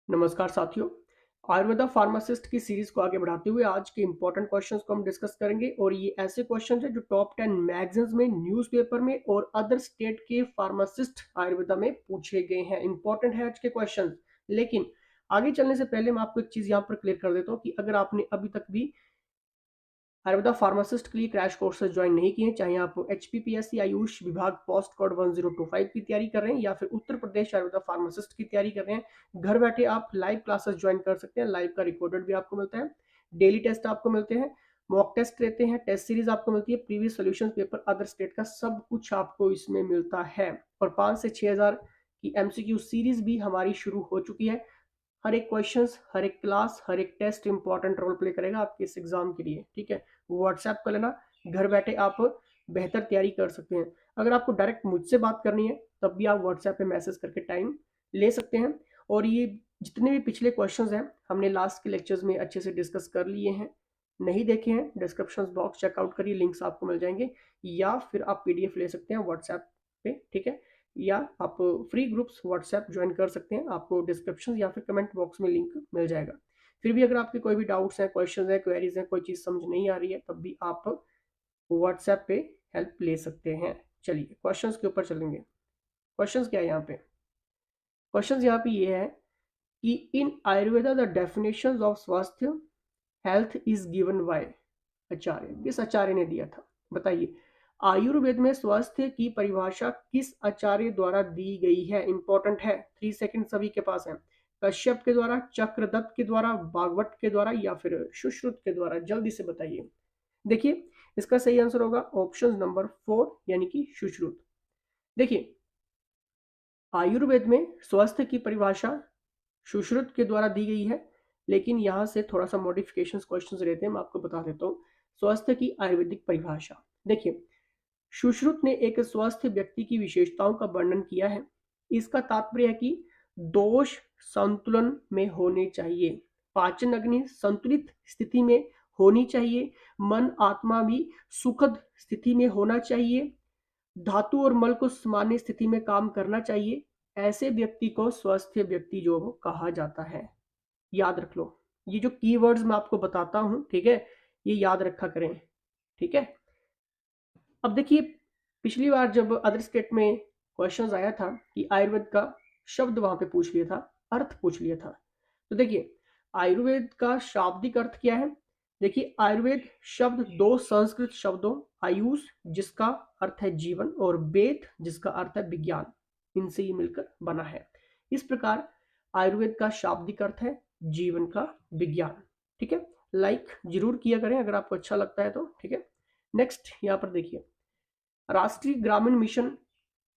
नमस्कार साथियों। आयुर्वेदा फार्मासिस्ट की सीरीज को आगे बढ़ाते हुए आज के इंपॉर्टेंट क्वेश्चंस को हम डिस्कस करेंगे और ये ऐसे क्वेश्चंस हैं जो टॉप 10 मैगजीन्स में, न्यूज़पेपर में और अदर स्टेट के फार्मासिस्ट आयुर्वेदा में पूछे गए हैं। इंपॉर्टेंट है आज के क्वेश्चंस। लेकिन आगे चलने से पहले मैं आपको एक चीज यहाँ पर क्लियर कर देता हूँ कि अगर आपने अभी तक भी आयुर्वेदा फार्मासिस्ट के लिए क्रैश कोर्सेज ज्वाइन नहीं किए, चाहे आप HPPSC आयुष विभाग पोस्ट कोड 1025 की तैयारी कर रहे हैं या फिर उत्तर प्रदेश आयुर्वेदा फार्मासिस्ट की तैयारी कर रहे हैं, घर बैठे आप लाइव क्लासेस ज्वाइन कर सकते हैं। लाइव का रिकॉर्डेड भी आपको मिलता है, डेली टेस्ट आपको मिलते हैं, मॉक टेस्ट रहते हैं, टेस्ट सीरीज आपको मिलती है, previous solution paper other state का सब कुछ आपको इसमें मिलता है। और 5 से 6,000 की MCQ सीरीज भी हमारी शुरू हो चुकी है। हर एक क्वेश्चंस, हर एक क्लास, हर एक टेस्ट इंपॉर्टेंट रोल प्ले करेगा आपके इस एग्जाम के लिए। ठीक है, व्हाट्सएप कर लेना, घर बैठे आप बेहतर तैयारी कर सकते हैं। अगर आपको डायरेक्ट मुझसे बात करनी है तब भी आप व्हाट्सएप पे मैसेज करके टाइम ले सकते हैं। और ये जितने भी पिछले क्वेश्चंस हैं हमने लास्ट के लेक्चर्स में अच्छे से डिस्कस कर लिए हैं। नहीं देखे हैं, डिस्क्रिप्शन बॉक्स चेकआउट करिए, लिंक्स आपको मिल जाएंगे, या फिर आप PDF ले सकते हैं व्हाट्सएप पे। ठीक है, या आप फ्री ग्रुप्स व्हाट्सएप ज्वाइन कर सकते हैं, आपको डिस्क्रिप्शन या फिर कमेंट बॉक्स में लिंक मिल जाएगा। फिर भी अगर आपके कोई भी डाउट्स हैं, क्वेश्चंस हैं, क्वेरीज हैं, कोई चीज़ समझ नहीं आ रही है तब भी आप व्हाट्सएप पे हेल्प ले सकते हैं। चलिए क्वेश्चंस के ऊपर चलेंगे। क्वेश्चंस क्या है यहाँ पे? क्वेश्चंस यहाँ पे ये है कि इन आयुर्वेदा द डेफिनेशंस ऑफ स्वास्थ्य हेल्थ इज गिवन बाय आचार्य। किस आचार्य ने दिया था बताइए? आयुर्वेद में स्वास्थ्य की परिभाषा किस आचार्य द्वारा दी गई है? इंपॉर्टेंट है, 3 सेकंड सभी के पास है। कश्यप के द्वारा, चक्रदत्त के द्वारा, भागवत के द्वारा या फिर सुश्रुत के द्वारा? जल्दी से बताइए। देखिए इसका सही आंसर होगा ऑप्शन नंबर 4 यानी कि सुश्रुत। देखिए आयुर्वेद में स्वास्थ्य की परिभाषा सुश्रुत के द्वारा दी गई है, लेकिन यहाँ से थोड़ा सा मॉडिफिकेशंस क्वेश्चंस रहते हैं, मैं आपको बता देता हूँ। स्वास्थ्य की आयुर्वेदिक परिभाषा देखिए, सुश्रुत ने एक स्वस्थ व्यक्ति की विशेषताओं का वर्णन किया है। इसका तात्पर्य है कि दोष संतुलन में होने चाहिए, पाचन अग्नि संतुलित स्थिति में होनी चाहिए, मन आत्मा भी सुखद स्थिति में होना चाहिए, धातु और मल को सामान्य स्थिति में काम करना चाहिए। ऐसे व्यक्ति को स्वस्थ व्यक्ति जो कहा जाता है। याद रख लो, ये जो कीवर्ड्स मैं आपको बताता हूं, ठीक है, ये याद रखा करें। ठीक है, अब देखिए पिछली बार जब अदर स्टेट में क्वेश्चंस आया था कि आयुर्वेद का शब्द वहां पे पूछ लिया था, अर्थ पूछ लिया था। तो देखिए आयुर्वेद का शाब्दिक अर्थ क्या है? देखिए आयुर्वेद शब्द दो संस्कृत शब्दों आयुष जिसका अर्थ है जीवन और वेद जिसका अर्थ है विज्ञान, इनसे ये मिलकर बना है। इस प्रकार आयुर्वेद का शाब्दिक अर्थ है जीवन का विज्ञान। ठीक है, लाइक जरूर किया करें अगर आपको अच्छा लगता है तो। ठीक है, नेक्स्ट यहाँ पर देखिए, राष्ट्रीय ग्रामीण मिशन,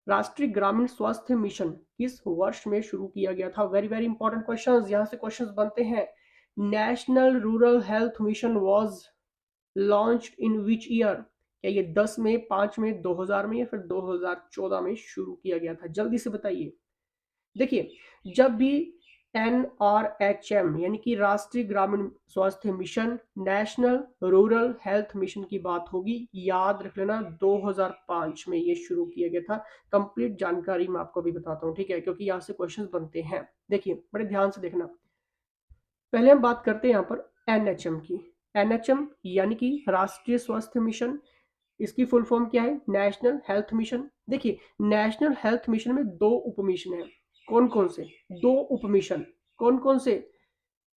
राष्ट्रीय ग्रामीण स्वास्थ्य मिशन किस वर्ष में शुरू किया गया था? वेरी वेरी इंपॉर्टेंट क्वेश्चंस, यहाँ से क्वेश्चंस बनते हैं। National rural health mission was launched in which year? क्या ये 10 में, 5 में, 2000 में या फिर 2014 में शुरू किया गया था? जल्दी से बताइए। देखिए जब भी NRHM यानी कि राष्ट्रीय ग्रामीण स्वास्थ्य mission, national rural health mission की बात होगी, याद रख लेना 2005 में ये शुरू किया गया था। कंप्लीट जानकारी मैं आपको भी बताता हूँ, ठीक है, क्योंकि यहाँ से क्वेश्चंस बनते हैं। देखिए बड़े ध्यान से देखना। पहले हम बात करते हैं यहाँ पर NHM की। NHM यानी कि राष्ट्रीय स्वास्थ्य मिशन, इसकी फुल फॉर्म क्या है? National health mission. देखिए नेशनल हेल्थ मिशन में दो उपमिशन है। कौन कौन से? दो उपमिशन। कौन कौन से?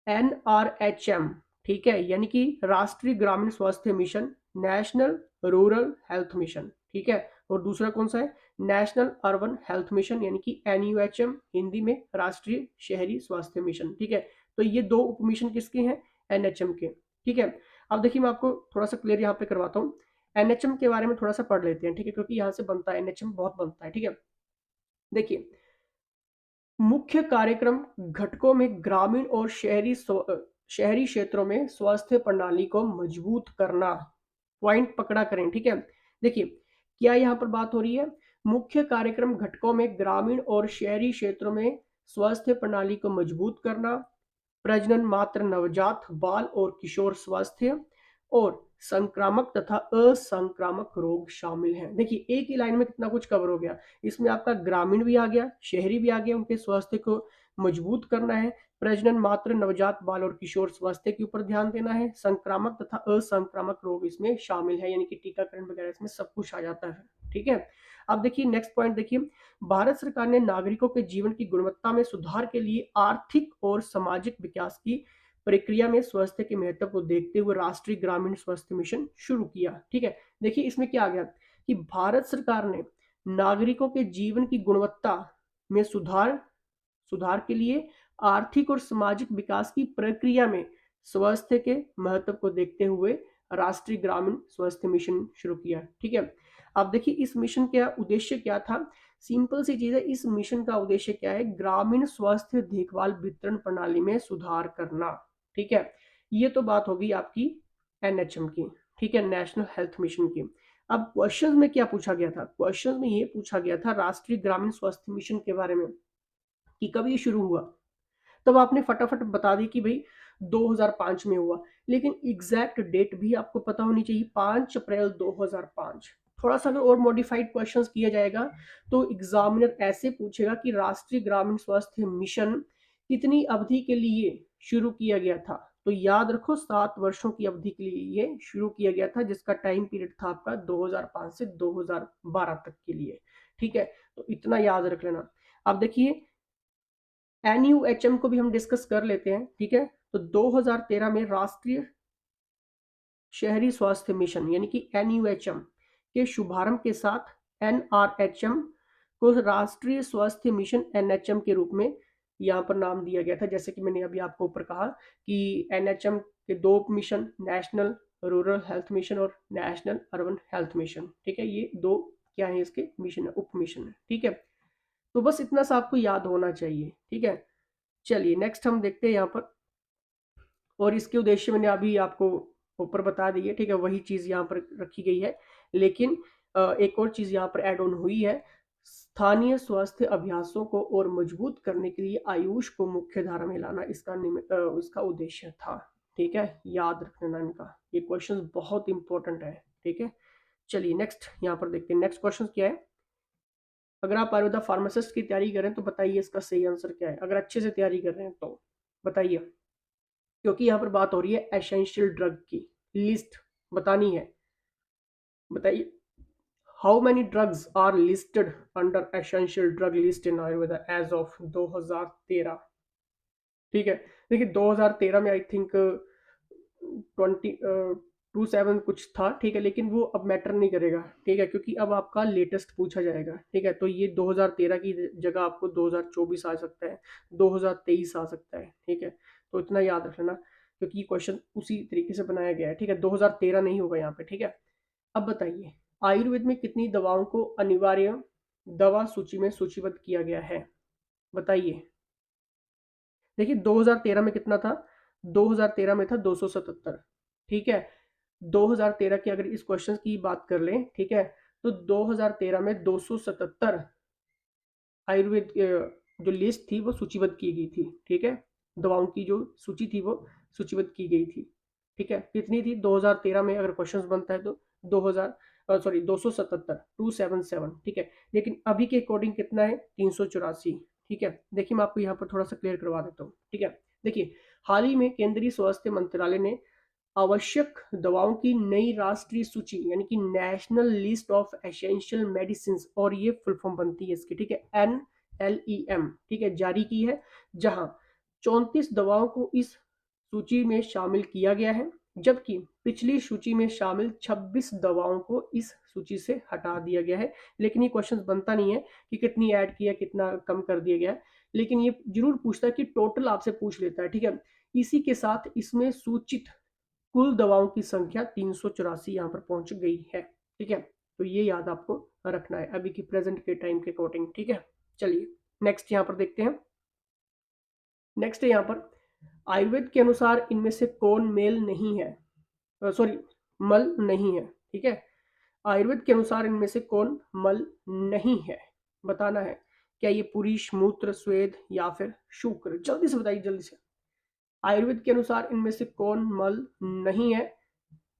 NRHM, ठीक है, यानी कि राष्ट्रीय ग्रामीण स्वास्थ्य mission, national rural health mission, ठीक है, और दूसरा कौन सा है? नेशनल अर्बन हेल्थ मिशन यानी कि NUHM, हिंदी में राष्ट्रीय शहरी स्वास्थ्य मिशन। ठीक है, तो ये दो उपमिशन किसके हैं? NHM के। ठीक है, अब देखिए मैं आपको थोड़ा सा क्लियर यहाँ पे करवाता हूँ। NHM के बारे में थोड़ा सा पढ़ लेते हैं, ठीक है, क्योंकि यहाँ से बनता है, NHM बहुत बनता है। ठीक है, देखिए मुख्य कार्यक्रम घटकों में ग्रामीण और शहरी क्षेत्रों में स्वास्थ्य प्रणाली को मजबूत करना। पॉइंट पकड़ा करें। ठीक है, देखिए क्या यहाँ पर बात हो रही है? मुख्य कार्यक्रम घटकों में ग्रामीण और शहरी क्षेत्रों में स्वास्थ्य प्रणाली को मजबूत करना, प्रजनन, मात्र, नवजात, बाल और किशोर स्वास्थ्य और संक्रामक तथा असंक्रामक रोग शामिल हैं। देखिए एक ही लाइन में कितना कुछ कवर हो गया। इसमें आपका ग्रामीण भी आ गया, शहरी भी आ गया, उनके स्वास्थ्य को मजबूत करना है, प्रजनन, मातृ, नवजात, बाल और किशोर स्वास्थ्य के ऊपर ध्यान देना है, संक्रामक तथा असंक्रामक रोग इसमें शामिल है, यानी कि टीकाकरण वगैरह इसमें सब कुछ आ जाता है। ठीक है। अब देखिए नेक्स्ट पॉइंट देखिए, भारत सरकार ने नागरिकों के जीवन की गुणवत्ता में सुधार के लिए आर्थिक और सामाजिक विकास की प्रक्रिया में स्वास्थ्य के महत्व को देखते हुए राष्ट्रीय ग्रामीण स्वास्थ्य मिशन शुरू किया। ठीक है। देखिए इसमें क्या आ गया कि भारत सरकार ने नागरिकों के जीवन की गुणवत्ता में सुधार सुधार के लिए आर्थिक और सामाजिक विकास की प्रक्रिया में स्वास्थ्य के महत्व को देखते हुए राष्ट्रीय ग्रामीण स्वास्थ्य मिशन शुरू किया। ठीक है। अब देखिए इस मिशन का उद्देश्य क्या था, सिंपल सी चीज है, इस मिशन का उद्देश्य क्या है, ग्रामीण स्वास्थ्य देखभाल वितरण प्रणाली में सुधार करना। ठीक है। ये तो बात होगी आपकी एनएचएम की। ठीक है, नेशनल हेल्थ मिशन की। अब क्वेश्चन में क्या पूछा गया था, क्वेश्चन में ये पूछा गया था राष्ट्रीय ग्रामीण स्वास्थ्य मिशन के बारे में कि कब ये शुरू हुआ। तब आपने फटाफट बता दी कि भाई 2005 में हुआ, लेकिन एग्जैक्ट डेट भी आपको पता होनी चाहिए, 5 अप्रैल 2005। थोड़ा सा अगर और मॉडिफाइड क्वेश्चंस किया जाएगा तो एग्जामिनर ऐसे पूछेगा कि राष्ट्रीय ग्रामीण स्वास्थ्य मिशन कितनी अवधि के लिए शुरू किया गया था। तो याद रखो 7 वर्षों की अवधि के लिए ये शुरू किया गया था, जिसका टाइम पीरियड था आपका 2005 से 2012 तक के लिए। ठीक है, तो इतना याद रख लेना। अब देखिए एनयूएचएम को भी हम डिस्कस कर लेते हैं। ठीक है, तो 2013 में राष्ट्रीय शहरी स्वास्थ्य मिशन यानी कि एनयूएचएम के शुभारंभ के साथ एनआरएचएम को राष्ट्रीय स्वास्थ्य मिशन एनएचएम के रूप में यहाँ पर नाम दिया गया था। जैसे कि मैंने अभी आपको ऊपर कहा कि एनएचएम के 2 mission, national rural health mission और नेशनल अर्बन हेल्थ मिशन। ठीक है, ये 2 क्या है इसके मिशन है, उप मिशन है। ठीक है, तो बस इतना सा आपको याद होना चाहिए। ठीक है, चलिए नेक्स्ट हम देखते हैं यहाँ पर, और इसके उद्देश्य मैंने अभी आपको ऊपर बता दी है। ठीक है, वही चीज यहाँ पर रखी गई है, लेकिन एक और चीज यहाँ पर ऐड ऑन हुई है, स्थानीय स्वास्थ्य अभ्यासों को और मजबूत करने के लिए आयुष को मुख्य धारा में लाना इसका उद्देश्य था। ठीक है, याद रखना इनका, ये क्वेश्चन बहुत इंपॉर्टेंट है। ठीक है, चलिए नेक्स्ट यहाँ पर देखते हैं। नेक्स्ट क्वेश्चन क्या है, अगर आप आयुर्वेदा फार्मासिस्ट की तैयारी करें तो बताइए इसका सही आंसर क्या है, अगर अच्छे से तैयारी कर रहे हैं तो बताइए, क्योंकि यहाँ पर बात हो रही है एसेंशियल ड्रग की लिस्ट बतानी है। बताइए, how many drugs are listed under essential drug list in Ayurveda as of 2013। ठीक है, देखिए 2013 में आई थिंक 27 कुछ था। ठीक है, लेकिन वो अब मैटर नहीं करेगा। ठीक है, क्योंकि अब आपका लेटेस्ट पूछा जाएगा। ठीक है, तो ये 2013 की जगह आपको 2024 आ सकता है, 2023 आ सकता है। ठीक है, तो इतना याद रख लेना, क्योंकि ये क्वेश्चन उसी तरीके से बनाया गया है। ठीक है, 2013 नहीं होगा यहाँ पे। ठीक है, अब बताइए आयुर्वेद में कितनी दवाओं को अनिवार्य दवा सूची में सूचीबद्ध किया गया है, बताइए। देखिए 2013 में कितना था, 2013 में था 277। ठीक है, 2013 की अगर इस क्वेश्चन की बात कर लें, ठीक है, तो 2013 में 277 आयुर्वेद जो लिस्ट थी वो सूचीबद्ध की गई थी। ठीक है, दवाओं की जो सूची थी वो सूचीबद्ध की गई थी। ठीक है, कितनी थी 2013 में, अगर क्वेश्चन बनता है तो 277। ठीक है, लेकिन अभी के अकॉर्डिंग कितना है, 384। ठीक है, देखिए मैं आपको यहाँ पर थोड़ा सा क्लियर करवा देता हूँ। ठीक है, देखिए हाल ही में केंद्रीय स्वास्थ्य मंत्रालय ने आवश्यक दवाओं की नई राष्ट्रीय सूची यानी कि national list of essential medicine, और ये फुल फॉर्म बनती है इसकी, ठीक है, NLEM, ठीक है, जारी की है, जहां 34 दवाओं को इस सूची में शामिल किया गया है, जबकि पिछली सूची में शामिल 26 दवाओं को इस सूची से हटा दिया गया है। लेकिन ये क्वेश्चन बनता नहीं है कि कितनी ऐड किया, कितना कम कर दिया गया, लेकिन ये जरूर पूछता है कि टोटल आपसे पूछ लेता है। ठीक है, इसी के साथ इसमें सूचित कुल दवाओं की संख्या 384 यहाँ पर पहुंच गई है। ठीक है, तो ये याद आपको रखना है अभी की प्रेजेंट के टाइम के अकॉर्डिंग। ठीक है, चलिए नेक्स्ट यहाँ पर देखते हैं। नेक्स्ट है यहाँ पर, आयुर्वेद के अनुसार इनमें से कौन मेल नहीं है, सॉरी मल नहीं है। ठीक है, आयुर्वेद के अनुसार इनमें से कौन मल नहीं है, बताना है। क्या ये पुरुष, मूत्र, स्वेद या फिर शुक्र, जल्दी से बताइए जल्दी से। आयुर्वेद के अनुसार इनमें से कौन मल नहीं है,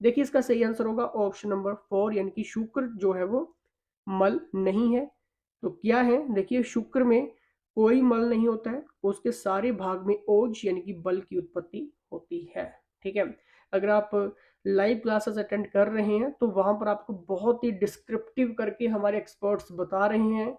देखिए इसका सही आंसर होगा ऑप्शन नंबर 4, यानी कि शुक्र जो है वो मल नहीं है। तो क्या है, देखिए शुक्र में कोई मल नहीं होता है, उसके सारे भाग में ओज यानी कि बल की उत्पत्ति होती है। ठीक है, अगर आप लाइव क्लासेस अटेंड कर रहे हैं तो वहां पर आपको बहुत ही डिस्क्रिप्टिव करके हमारे एक्सपर्ट्स बता रहे हैं,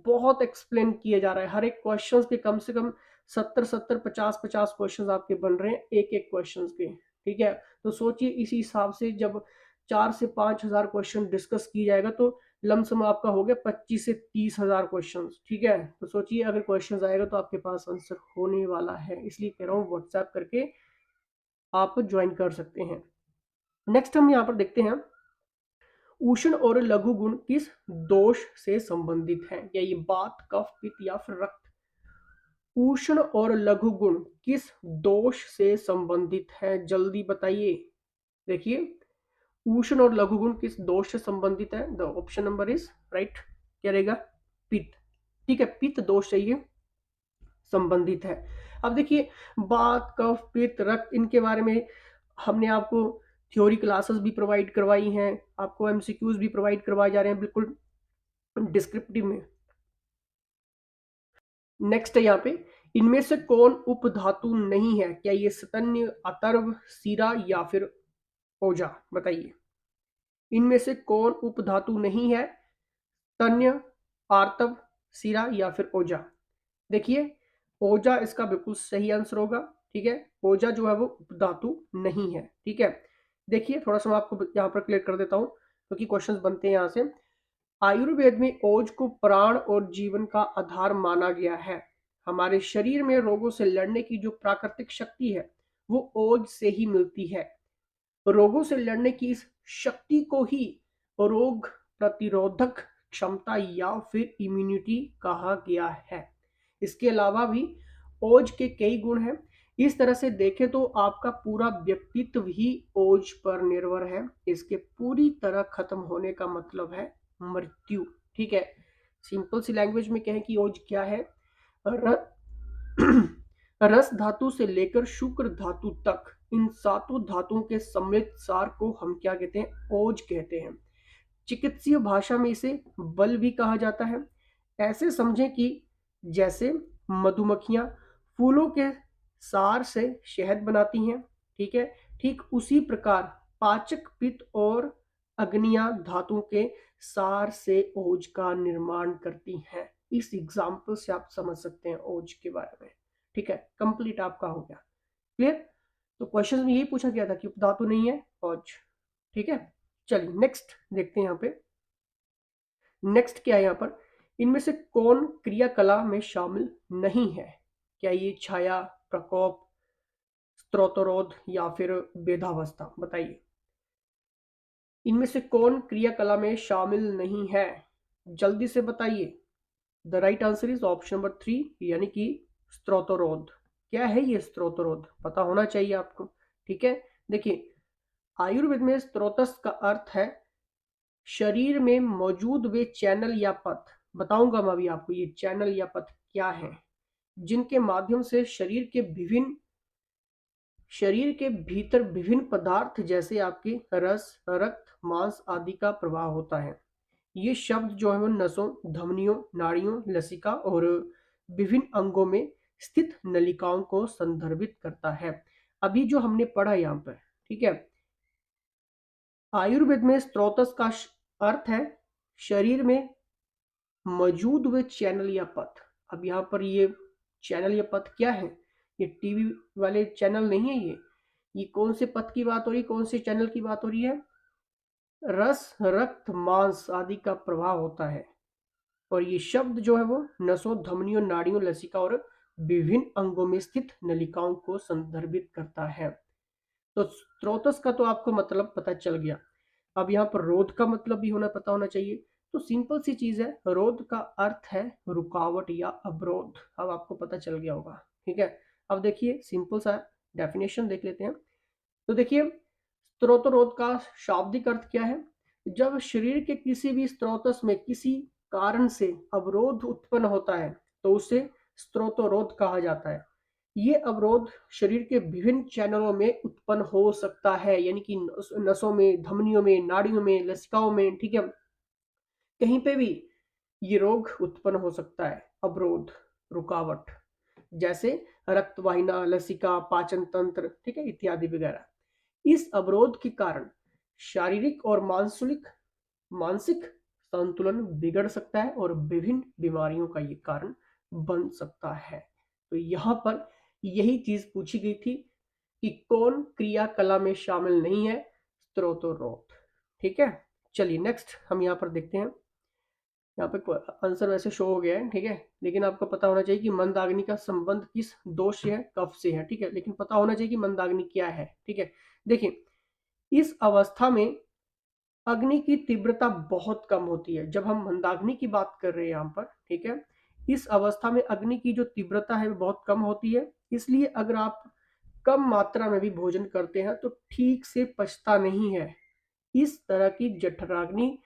बहुत एक्सप्लेन किया जा रहा है। हर एक क्वेश्चन के कम से कम 70-70, 50-50 क्वेश्चन आपके बन रहे हैं एक एक क्वेश्चन के। ठीक है, तो सोचिए इसी हिसाब से जब 4 से 5 हजार क्वेश्चन डिस्कस की जाएगा तो लमसम आपका हो गया 25 से 30 हजार क्वेश्चन। ठीक है, तो सोचिए अगर क्वेश्चन आएगा तो आपके पास आंसर होने वाला है, इसलिए कह रहा हूँ व्हाट्सएप करके आप ज्वाइन कर सकते हैं। नेक्स्ट हम यहाँ पर देखते हैं, उष्ण और लघु गुण किस दोष से संबंधित है? क्या ये बात, कफ, पित्त या फिर रक्त? उष्ण और लघु गुण किस दोष से संबंधित है? जल्दी बताइए। देखिए, उष्ण और लघु गुण किस दोष से संबंधित है? The option number is right, क्या रहेगा? पित्त। ठीक है, पित्त दोष से ये संबंधित है। अब देखिए, बात, कफ, पित्त, रक्त, इनके बारे में हमने आपको थ्योरी क्लासेस भी प्रोवाइड करवाई हैं, आपको एमसीक्यूज भी प्रोवाइड करवाए जा रहे हैं बिल्कुल डिस्क्रिप्टिव में। नेक्स्ट है यहाँ पे, इनमें से कौन उपधातु नहीं है? क्या ये स्तन्य, अतर्व, सीरा या फिर ओजा? बताइए, इनमें से कौन उपधातु नहीं है? तन्य, आर्तव, सीरा या फिर ओजा? देखिए, ओजा इसका बिल्कुल सही आंसर होगा। ठीक है, ओजा जो है वो उपधातु नहीं है। ठीक है, देखिए थोड़ा सा मैं आपको यहाँ पर क्लियर कर देता हूँ क्योंकि क्वेश्चंस बनते हैं यहाँ से। आयुर्वेद में ओज को प्राण और जीवन का आधार माना गया है। हमारे शरीर में रोगों से लड़ने की जो प्राकृतिक शक्ति है वो ओज से ही मिलती है। रोगों से लड़ने की इस शक्ति को ही रोग प्रतिरोधक क्षमता या फिर इम्यूनिटी कहा गया है। इसके अलावा भी ओज के कई गुण हैं। इस तरह से देखें तो आपका पूरा व्यक्तित्व ही ओज पर निर्भर है। इसके पूरी तरह खत्म होने का मतलब है मृत्यु। ठीक है, सिंपल सी लैंग्वेज में कहें कि ओज क्या है? र... रस धातु से लेकर शुक्र धातु तक इन सातों धातुओं के सम्मिलित सार को हम क्या कहते हैं? ओज कहते हैं। चिकित्सीय भाषा में इसे बल भी कहा जाता है। ऐसे समझें कि जैसे मधुमक्खियां फूलों के सार से शहद बनाती हैं, ठीक है, ठीक उसी प्रकार पाचक, पित्त और अग्नियां धातुओं के सार से ओज का निर्माण करती हैं। इस एग्जाम्पल से आप समझ सकते हैं ओज के बारे में। ठीक है, कंप्लीट आपका हो गया। क्लियर? तो क्वेश्चन में यही पूछा गया था कि उपधातु नहीं है ओज। ठीक है, चलिए नेक्स्ट देखते हैं यहाँ पे। नेक्स्ट क्या है यहाँ पर, इनमें से कौन क्रियाकला में शामिल नहीं है? क्या ये छाया, प्रकोप, स्त्रोतरोध या फिर वेदावस्था? बताइए, इनमें से कौन क्रियाकला में शामिल नहीं है? जल्दी से बताइए। The right answer is option number 3 यानी कि स्त्रोतरोध। क्या है ये स्त्रोतरोध? पता होना चाहिए आपको। ठीक है, देखिए आयुर्वेद में स्त्रोतस का अर्थ है शरीर में मौजूद वे चैनल या पथ। बताऊंगा मैं अभी आपको ये चैनल या पथ क्या है, जिनके माध्यम से शरीर के भीतर विभिन्न पदार्थ जैसे आपके रस, रक्त, मांस आदि का प्रवाह होता है। ये शब्द जो है वो नसों, धमनियों, नाड़ियों, लसिका और विभिन्न अंगों में स्थित नलिकाओं को संदर्भित करता है। अभी जो हमने पढ़ा यहाँ पर, ठीक है, आयुर्वेद में स्त्रोतस का अर्थ है शरीर में मौजूद हुए चैनल या पथ। अब यहाँ पर ये चैनल या पथ क्या है? ये टीवी वाले चैनल नहीं है। ये कौन से पथ की बात हो रही है, कौन से चैनल की बात हो रही है? रस, रक्त, मांस आदि का प्रवाह होता है। और ये शब्द जो है वो नसों, धमनियों, नाड़ियों, लसिका और विभिन्न अंगों में स्थित नलिकाओं को संदर्भित करता है। तो स्त्रोतस का तो आपको मतलब पता चल गया। अब यहाँ पर रोध का मतलब भी होना पता होना चाहिए। तो सिंपल सी चीज है, रोध का अर्थ है रुकावट या अवरोध। अब आपको पता चल गया होगा। ठीक है, अब देखिए सिंपल सा डेफिनेशन देख लेते हैं। तो देखिए, स्त्रोतरोध का शाब्दिक अर्थ क्या है? जब शरीर के किसी भी स्त्रोतस में किसी कारण से अवरोध उत्पन्न होता है तो उसे स्त्रोतरोध कहा जाता है। ये अवरोध शरीर के विभिन्न चैनलों में उत्पन्न हो सकता है, यानी कि नसों में, धमनियों में, नाड़ियों में, लसिकाओं में, ठीक है, कहीं पे भी ये रोग उत्पन्न हो सकता है, अवरोध, रुकावट, जैसे रक्तवाहिना, लसिका, पाचन तंत्र, ठीक है, इत्यादि वगैरह। इस अवरोध के कारण शारीरिक और मानसिक संतुलन बिगड़ सकता है और विभिन्न बीमारियों का ये कारण बन सकता है। तो यहाँ पर यही चीज पूछी गई थी कि कौन क्रियाकला में शामिल नहीं है, स्त्रोतोरोध। ठीक है, चलिए नेक्स्ट हम यहाँ पर देखते हैं। यहाँ पे आंसर वैसे शो हो गया है, ठीक है, लेकिन आपको पता होना चाहिए कि मंदाग्नि का संबंध किस दोष से है, कफ से है, ठीक है, लेकिन पता होना चाहिए कि मंदाग्नि क्या है। ठीक है, देखिए इस अवस्था में अग्नि की तीव्रता बहुत कम होती है। जब हम मंदाग्नि की बात कर रहे हैं यहाँ पर, ठीक है, इस अवस्था में अग्नि की जो तीव्रता है वो बहुत कम होती है। इसलिए अगर आप कम मात्रा में भी भोजन करते हैं तो ठीक से पचता नहीं है। इस तरह की जठराग्नि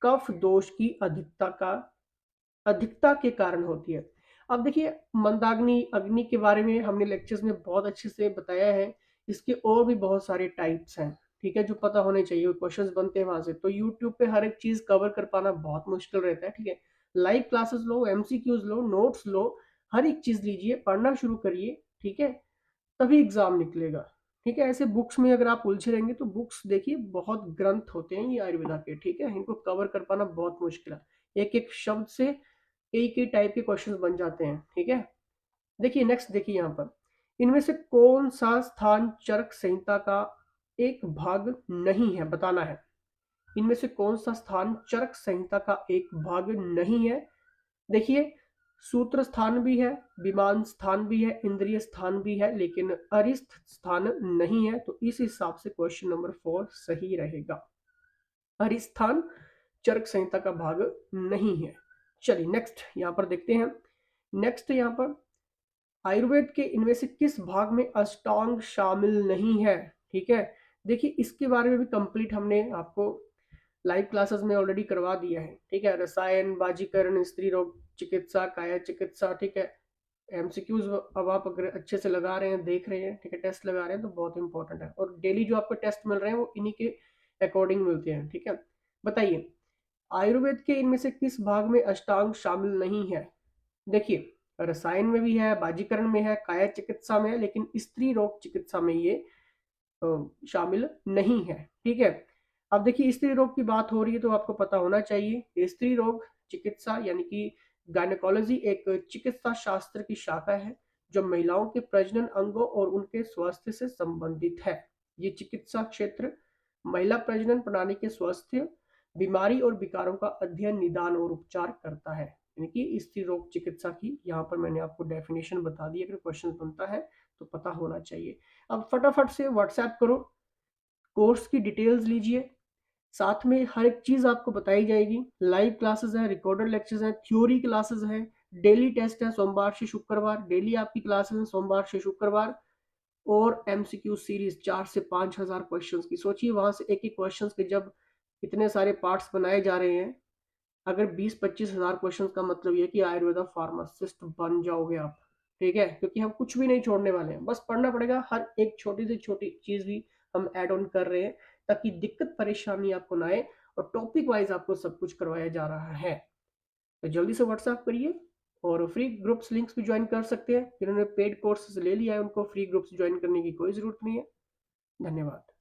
कफ दोष की अधिकता के कारण होती है। अब देखिए मंदाग्नि अग्नि के बारे में हमने लेक्चर्स में बहुत अच्छे से बताया है। इसके और भी बहुत सारे टाइप्स हैं, ठीक है, जो पता होने चाहिए, क्वेश्चंस बनते हैं वहां से। तो यूट्यूब पे हर एक चीज कवर कर पाना बहुत मुश्किल रहता है, ठीक है। लाइव क्लासेस लो, एमसीक्यूज लो, नोट्स लो, हर एक चीज लीजिए, पढ़ना शुरू करिए, ठीक है, तभी एग्जाम निकलेगा। ठीक है, ऐसे बुक्स में अगर आप उलझे रहेंगे तो बुक्स देखिए बहुत ग्रंथ होते हैं ये आयुर्वेदा के, ठीक है, इनको कवर कर पाना बहुत मुश्किल है। एक एक शब्द से कई कई टाइप के क्वेश्चंस बन जाते हैं, ठीक है। देखिए नेक्स्ट, देखिए यहाँ पर इनमें से कौन सा स्थान चरक संहिता का एक भाग नहीं है, बताना है। इनमें से कौन सा स्थान चरक संहिता का एक भाग नहीं है। देखिए सूत्र स्थान भी है, विमान स्थान भी है, इंद्रिय स्थान भी है, लेकिन अरिस्थ स्थान नहीं है। तो इस हिसाब से क्वेश्चन नंबर 4 सही रहेगा। अरिस्थान चरक संहिता का भाग नहीं है। चलिए नेक्स्ट यहाँ पर देखते हैं। नेक्स्ट यहाँ पर आयुर्वेद के इनमें से किस भाग में अष्टांग शामिल नहीं है। ठीक है, देखिए इसके बारे में भी कंप्लीट हमने आपको लाइव क्लासेस में ऑलरेडी करवा दिया है, ठीक है। रसायन, बाजीकरण, स्त्री रोग चिकित्सा, काया चिकित्सा, ठीक है। एमसीक्यूज अब आप अगर अच्छे से लगा रहे हैं, देख रहे हैं, ठीक है, टेस्ट लगा रहे हैं तो बहुत इंपॉर्टेंट है। और डेली जो आपको टेस्ट मिल रहे हैं वो इन्हीं के अकॉर्डिंग मिलते हैं, ठीक है। बताइए आयुर्वेद के इनमें से किस भाग में अष्टांग शामिल नहीं है। देखिए रसायन में भी है, बाजीकरण में है, काया चिकित्सा में है, लेकिन स्त्री रोग चिकित्सा में ये शामिल नहीं है, ठीक है। अब देखिए स्त्री रोग की बात हो रही है तो आपको पता होना चाहिए स्त्री रोग चिकित्सा यानी कि गायनेकोलॉजी एक चिकित्सा शास्त्र की शाखा है जो महिलाओं के प्रजनन अंगों और उनके स्वास्थ्य से संबंधित है। ये चिकित्सा क्षेत्र महिला प्रजनन प्रणाली के स्वास्थ्य, बीमारी और विकारों का अध्ययन, निदान और उपचार करता है। यानी कि स्त्री रोग चिकित्सा की यहाँ पर मैंने आपको डेफिनेशन बता दी। अगर क्वेश्चन बनता है तो पता होना चाहिए। अब फटाफट से व्हाट्सएप करो, कोर्स की डिटेल्स लीजिए, साथ में हर एक चीज आपको बताई जाएगी। लाइव क्लासेस हैं, रिकॉर्डेड लेक्चर्स हैं, थ्योरी क्लासेस हैं, डेली टेस्ट है सोमवार से शुक्रवार, डेली आपकी क्लासेस हैं सोमवार से शुक्रवार। और एमसीक्यू सीरीज 4 से 5 हजार क्वेश्चंस की। सोचिए वहां से एक एक क्वेश्चंस के जब इतने सारे पार्ट्स बनाए जा रहे हैं, अगर 20-25 हजार क्वेश्चन का मतलब ये कि आयुर्वेदा फार्मासिस्ट बन जाओगे आप, ठीक है, क्योंकि हम कुछ भी नहीं छोड़ने वाले हैं, बस पढ़ना पड़ेगा। हर एक छोटी से छोटी चीज भी हम ऐड ऑन कर रहे हैं ताकि दिक्कत परेशानी आपको ना आए, और टॉपिक वाइज आपको सब कुछ करवाया जा रहा है। तो जल्दी से व्हाट्सएप करिए, और फ्री ग्रुप्स लिंक्स भी ज्वाइन कर सकते हैं। जिन्होंने पेड कोर्सेज ले लिया है उनको फ्री ग्रुप्स ज्वाइन करने की कोई जरूरत नहीं है। धन्यवाद।